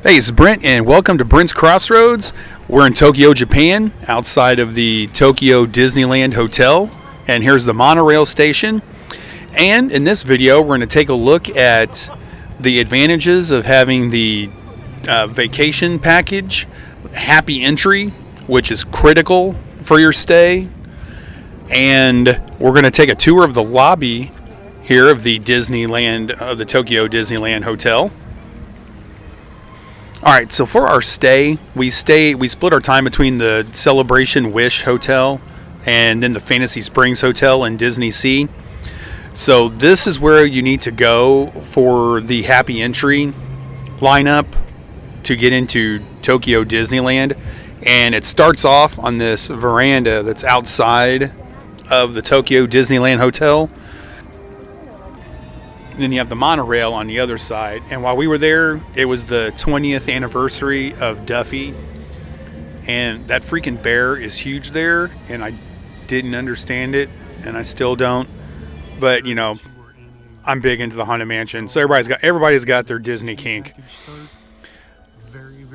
Hey, it's Brent, and welcome to Brent's Crossroads. We're in Tokyo, Japan, outside of the Tokyo Disneyland Hotel, and here's the monorail station. And in this video, we're going to take a look at the advantages of having the vacation package, happy entry, which is critical for your stay. And we're going to take a tour of the lobby here of the Disneyland, the Tokyo Disneyland Hotel. All right, so for our stay, we split our time between the Celebration Wish Hotel and then the Fantasy Springs Hotel in Disney Sea. So this is where you need to go for the happy entry lineup to get into Tokyo Disneyland. And it starts off on this veranda that's outside of the Tokyo Disneyland Hotel. Then you have the monorail on the other side. And while we were there, it was the 20th anniversary of Duffy. And that freaking bear is huge there. And I didn't understand it. And I still don't. But, you know, I'm big into the Haunted Mansion. So everybody's got their Disney kink.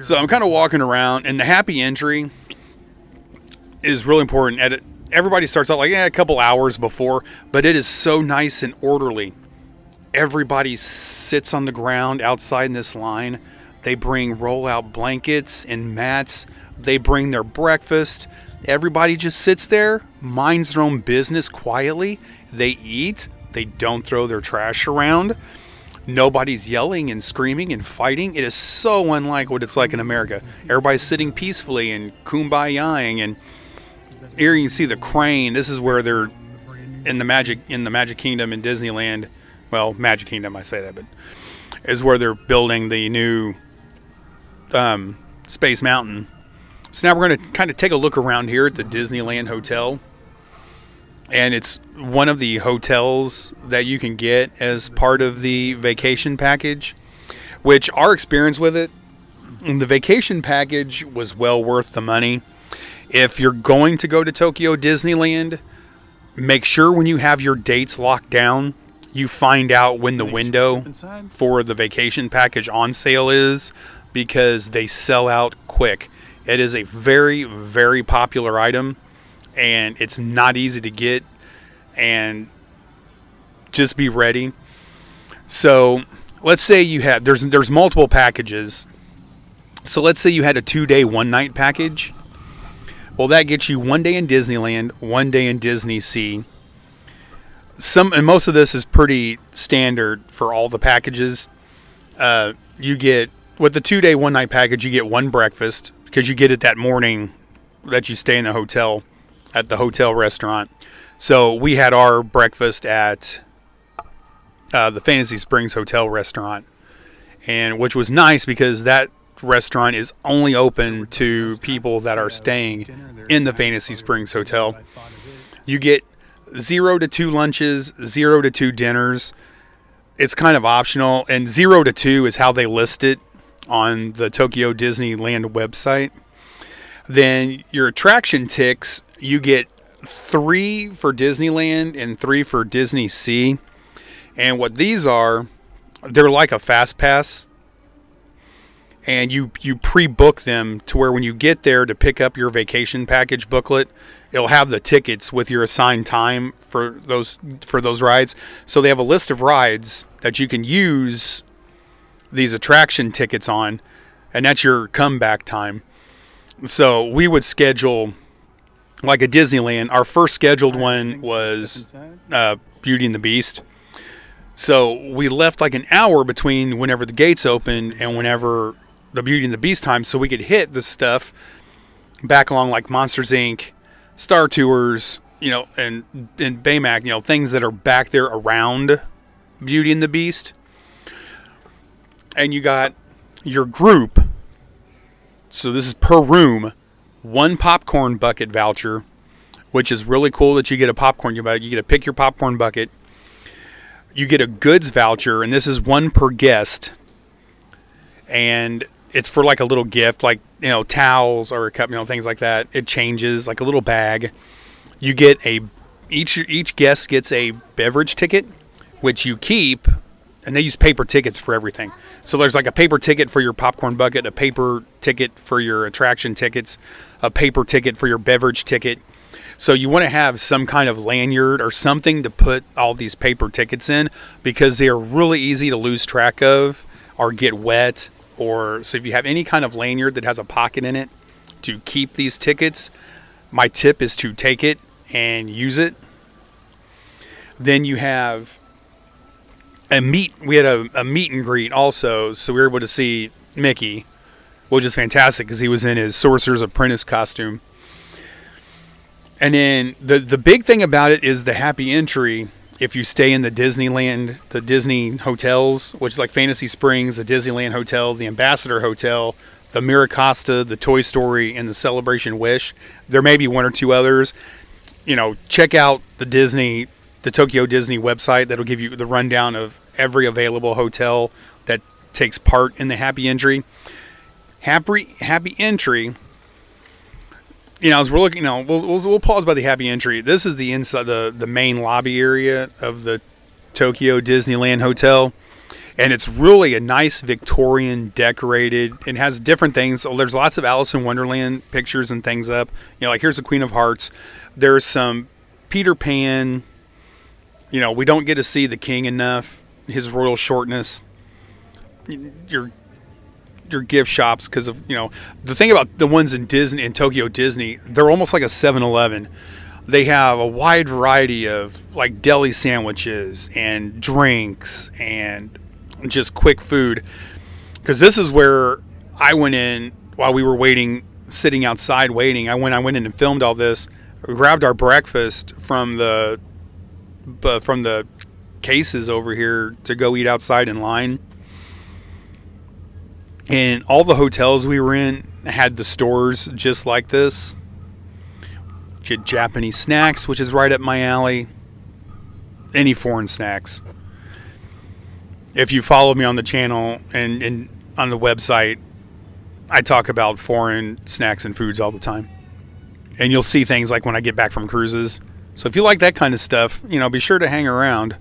So I'm kind of walking around. And the happy entry is really important. Everybody starts out like a couple hours before. But it is so nice and orderly. Everybody sits on the ground outside in this line. They bring roll-out blankets and mats. They bring their breakfast. Everybody just sits there, minds their own business quietly. They eat. They don't throw their trash around. Nobody's yelling and screaming and fighting. It is so unlike what it's like in America. Everybody's sitting peacefully and kumbaya-ing. And here you can see the crane. This is where they're in the Magic Kingdom in Disneyland. Well, Magic Kingdom, I say that, but is where they're building the new Space Mountain. So now we're going to kind of take a look around here at the Disneyland Hotel. And it's one of the hotels that you can get as part of the vacation package, which our experience with it, the vacation package was well worth the money. If you're going to go to Tokyo Disneyland, make sure when you have your dates locked down, you find out when the window for the vacation package on sale is, because they sell out quick. It is a very, very popular item, and it's not easy to get, and just be ready. So let's say you had, there's multiple packages. So let's say you had a 2-day, 1-night package. Well, that gets you 1 day in Disneyland, 1 day in Disney Sea. And most of this is pretty standard for all the packages. You get, with the 2-day, 1-night package, you get one breakfast because you get it that morning that you stay in the hotel at the hotel restaurant. So we had our breakfast at the Fantasy Springs Hotel restaurant, and which was nice because that restaurant is only open to people that are staying in the Fantasy Springs Hotel. You get 0 to 2 lunches, 0 to 2 dinners. It's kind of optional, and 0 to 2 is how they list it on the Tokyo Disneyland website. Then your attraction ticks, you get 3 for Disneyland and 3 for Disney Sea. And what these are, they're like a fast pass, and you pre-book them to where when you get there to pick up your vacation package booklet, it'll have the tickets with your assigned time for those rides. So they have a list of rides that you can use these attraction tickets on, and that's your comeback time. So we would schedule, like at Disneyland, our first scheduled one was Beauty and the Beast. So we left like an hour between whenever the gates opened and whenever the Beauty and the Beast time, so we could hit the stuff back along like Monsters Inc., Star Tours, you know, and Baymax, you know, things that are back there around Beauty and the Beast. And you got your group. So this is per room, 1 popcorn bucket voucher, which is really cool that you get a popcorn. You get to pick your popcorn bucket. You get a goods voucher, and this is 1 per guest. And it's for like a little gift, like, you know, towels or a cup, you know, things like that. It changes, like a little bag. You get each guest gets a beverage ticket, which you keep and they use paper tickets for everything. So there's like a paper ticket for your popcorn bucket, a paper ticket for your attraction tickets, a paper ticket for your beverage ticket. So you want to have some kind of lanyard or something to put all these paper tickets in, because they are really easy to lose track of or get wet. Or so if you have any kind of lanyard that has a pocket in it to keep these tickets, my tip is to take it and use it. Then you have we had a meet and greet also, so we were able to see Mickey, which is fantastic because he was in his Sorcerer's Apprentice costume. And then the big thing about it is the happy entry. If you stay in the Disneyland, the Disney hotels, which is like Fantasy Springs, the Disneyland Hotel, the Ambassador Hotel, the Miracosta, the Toy Story, and the Celebration Wish, there may be one or two others. Check out the Tokyo Disney website. That'll give you the rundown of every available hotel that takes part in the happy entry. Happy entry. As we're looking, we'll pause by the happy entry. This is the inside, the main lobby area of the Tokyo Disneyland Hotel, and it's really a nice Victorian decorated. It has different things. So there's lots of Alice in Wonderland pictures and things up. Like here's the Queen of Hearts. There's some Peter Pan. We don't get to see the king enough. His royal shortness. Your gift shops, because of the thing about the ones in Tokyo Disney, they're almost like a 7-Eleven. They have a wide variety of like deli sandwiches and drinks and just quick food. Because this is where I went in while we were waiting, sitting outside waiting. I went in and filmed all this. We grabbed our breakfast from the cases over here to go eat outside in line. And all the hotels we were in had the stores just like this. You had Japanese snacks, which is right up my alley. Any foreign snacks. If you follow me on the channel and on the website, I talk about foreign snacks and foods all the time. And you'll see things like when I get back from cruises. So if you like that kind of stuff, be sure to hang around.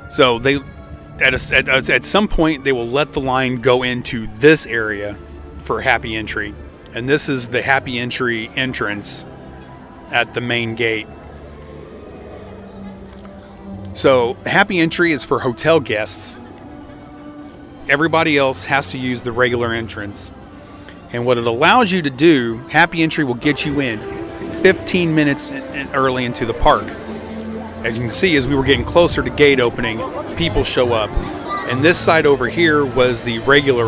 So they, at some point, they will let the line go into this area for happy entry, and this is the happy entry entrance at the main gate. So happy entry is for hotel guests. Everybody else has to use the regular entrance, and what it allows you to do, happy entry will get you in 15 minutes early into the park. As you can see, as we were getting closer to gate opening, people show up. And this side over here was the regular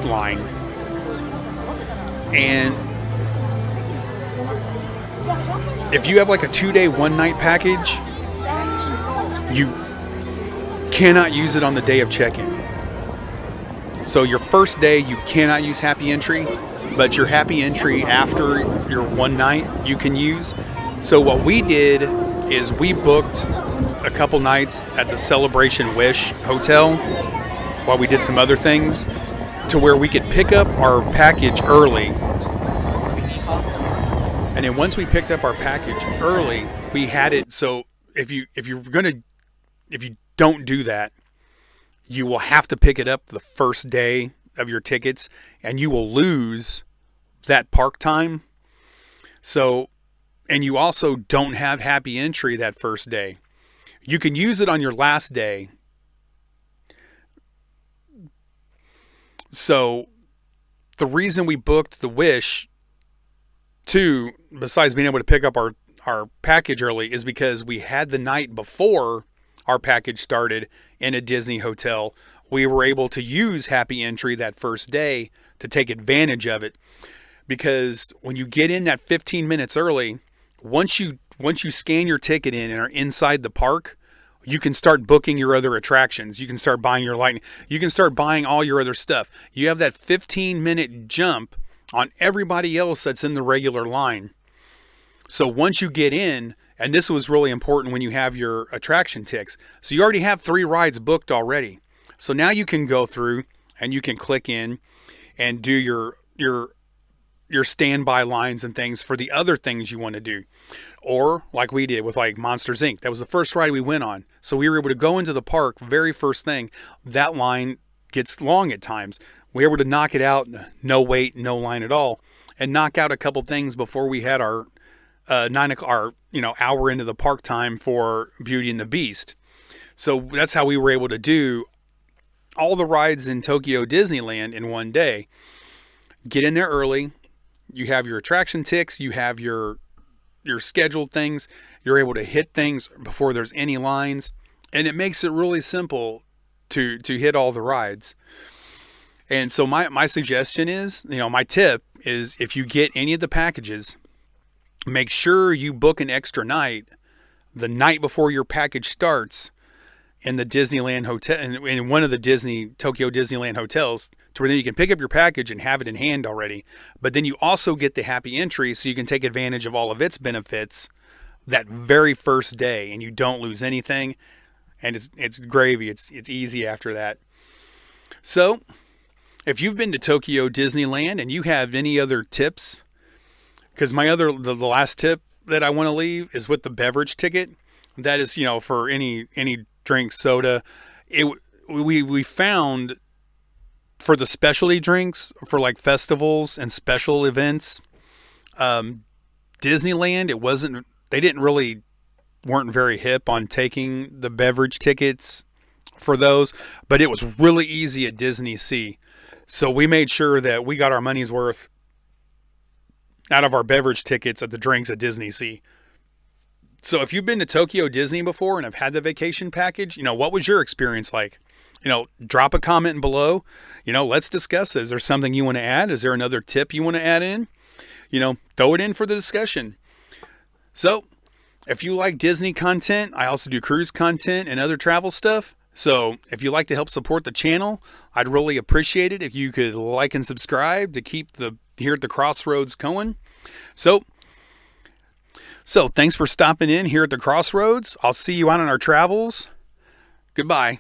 line. And if you have like a 2-day, 1-night package, you cannot use it on the day of check-in. So your first day, you cannot use happy entry, but your happy entry after your 1 night, you can use. So what we did is we booked a couple nights at the Celebration Wish Hotel while we did some other things to where we could pick up our package early. And then once we picked up our package early, we had it. So if you don't do that, you will have to pick it up the first day of your tickets, and you will lose that park time. So, and you also don't have happy entry that first day. You can use it on your last day. So the reason we booked the Wish too, besides being able to pick up our package early, is because we had the night before our package started in a Disney hotel. We were able to use happy entry that first day to take advantage of it. Because when you get in that 15 minutes early, once you scan your ticket in and are inside the park, you can start booking your other attractions. You can start buying your lightning. You can start buying all your other stuff. You have that 15-minute jump on everybody else that's in the regular line. So once you get in, and this was really important when you have your attraction ticks. So you already have 3 rides booked already. So now you can go through and you can click in and do your your standby lines and things for the other things you want to do. Or like we did with like Monsters Inc. That was the first ride we went on. So we were able to go into the park very first thing. That line gets long at times. We were able to knock it out, no wait, no line at all, and knock out a couple things before we had our hour into the park time for Beauty and the Beast. So that's how we were able to do all the rides in Tokyo Disneyland in one day. Get in there early. You have your attraction ticks. You have your scheduled things. You're able to hit things before there's any lines. And it makes it really simple to hit all the rides. And so my suggestion is, my tip is, if you get any of the packages, make sure you book an extra night the night before your package starts in the Disneyland hotel, in one of the Tokyo Disneyland hotels, to where then you can pick up your package and have it in hand already. But then you also get the happy entry, so you can take advantage of all of its benefits that very first day, and you don't lose anything. And it's gravy. It's easy after that. So if you've been to Tokyo Disneyland and you have any other tips, because the last tip that I want to leave is with the beverage ticket. That is, for any drink, soda. We found for the specialty drinks, for like festivals and special events, Disneyland, they weren't very hip on taking the beverage tickets for those, but it was really easy at Disney Sea. So we made sure that we got our money's worth out of our beverage tickets at the drinks at Disney Sea. So if you've been to Tokyo Disney before and have had the vacation package, what was your experience like? Drop a comment below. Let's discuss it. Is there something you want to add? Is there another tip you want to add in? Throw it in for the discussion. So if you like Disney content, I also do cruise content and other travel stuff. So if you'd like to help support the channel, I'd really appreciate it if you could like and subscribe to keep here at the Crossroads going. So thanks for stopping in here at the Crossroads. I'll see you out on our travels. Goodbye.